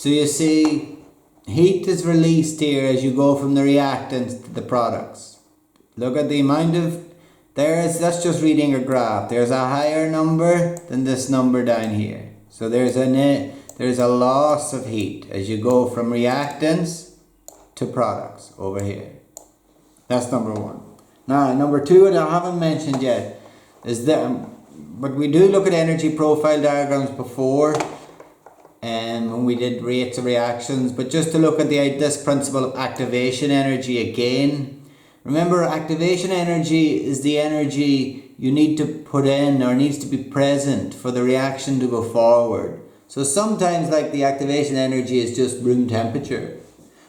So you see, heat is released here as you go from the reactants to the products. Look at the amount of, that's just reading a graph. There's a higher number than this number down here. So there's a loss of heat as you go from reactants to products over here. That's number one. Now, number two, that I haven't mentioned yet, is that, but we do look at energy profile diagrams before, and when we did rates of reactions, but just to look at this principle of activation energy again. Remember, activation energy is the energy you need to put in or needs to be present for the reaction to go forward. So sometimes like the activation energy is just room temperature.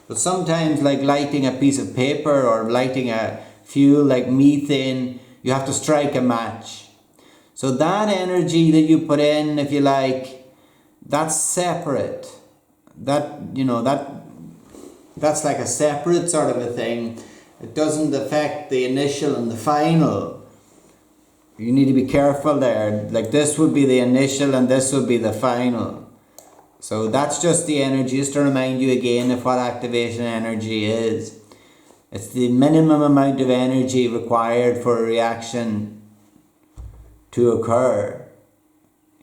But sometimes like lighting a piece of paper or lighting a fuel like methane, you have to strike a match. So that energy that you put in, if you like, that's separate. That's like a separate sort of a thing. It doesn't affect the initial and the final. You need to be careful there. Like this would be the initial and this would be the final. So that's just the energy, just to remind you again of what activation energy is. It's the minimum amount of energy required for a reaction to occur.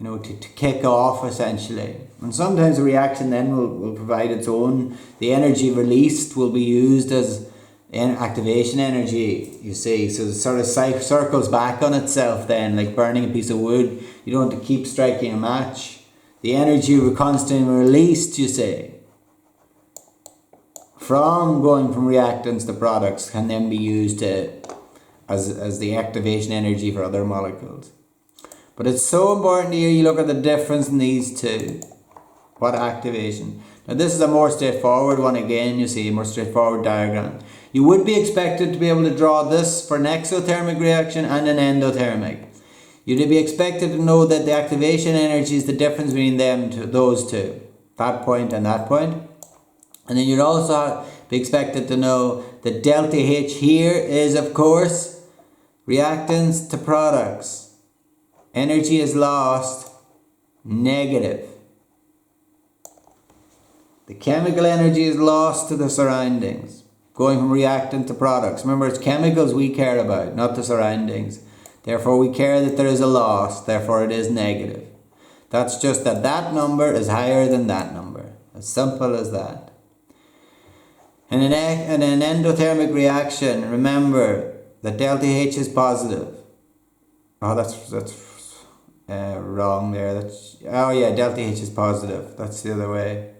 To kick off essentially. And sometimes a reaction then will provide its own, the energy released will be used as activation energy, you see. So it sort of circles back on itself then, like burning a piece of wood. You don't have to keep striking a match. The energy constantly released, you see, from going from reactants to products can then be used as the activation energy for other molecules. But it's so important here you look at the difference in these two. What activation? Now this is a more straightforward one again, you see, a more straightforward diagram. You would be expected to be able to draw this for an exothermic reaction and an endothermic. You'd be expected to know that the activation energy is the difference between those two. That point and that point. And then you'd also be expected to know that delta H here is, of course, reactants to products. Energy is lost, negative. The chemical energy is lost to the surroundings, going from reactant to products. Remember, it's chemicals we care about, not the surroundings. Therefore, we care that there is a loss, therefore it is negative. That's just that number is higher than that number. As simple as that. In an endothermic reaction, remember that delta H is positive. Oh, that's wrong there. Delta H is positive. That's the other way.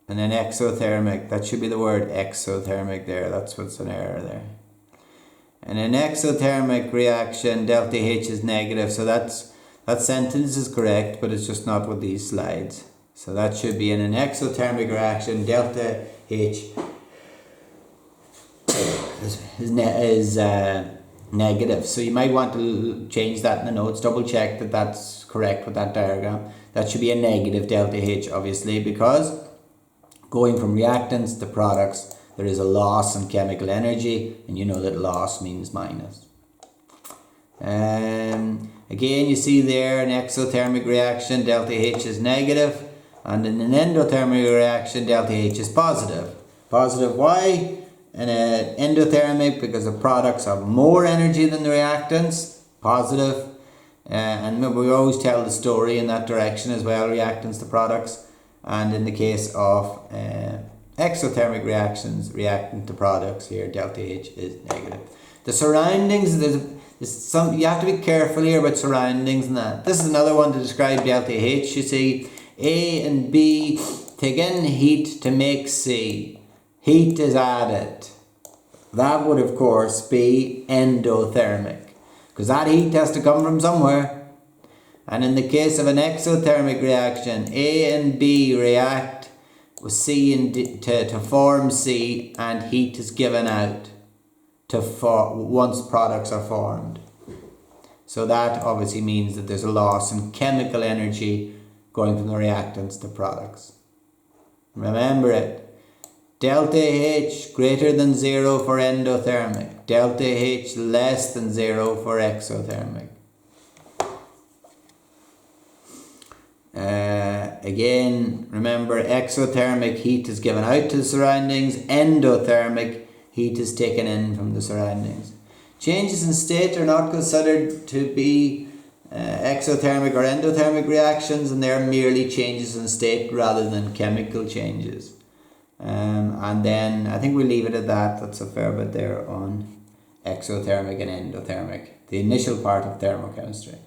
And then exothermic, that should be the word exothermic there. That's what's an error there. And an exothermic reaction, delta H is negative. So that sentence is correct, but it's just not with these slides. So that should be in an exothermic reaction, delta H is negative. So you might want to change that in the notes, double check that that's correct with that diagram. That should be a negative delta H, obviously, because going from reactants to products, there is a loss in chemical energy, and you know that loss means minus. Again, you see there an exothermic reaction, delta H is negative, and in an endothermic reaction, delta H is positive. Positive why? In an endothermic, because the products have more energy than the reactants, positive. And we always tell the story in that direction as well, reactants to products. And in the case of exothermic reactions, reactant to products, here delta H is negative. The surroundings, you have to be careful here about surroundings and that. This is another one to describe delta H. You see, A and B take in heat to make C. Heat is added. That would, of course, be endothermic, because that heat has to come from somewhere. And in the case of an exothermic reaction, A and B react with C and D to form C, and heat is given out once products are formed. So that obviously means that there's a loss in chemical energy going from the reactants to products. Remember it. Delta H greater than 0 for endothermic. Delta H less than 0 for exothermic. Again, remember, exothermic heat is given out to the surroundings, endothermic heat is taken in from the surroundings. Changes in state are not considered to be exothermic or endothermic reactions, and they're merely changes in state rather than chemical changes. And then I think we'll leave it at that. That's a fair bit there on exothermic and endothermic, the initial part of thermochemistry.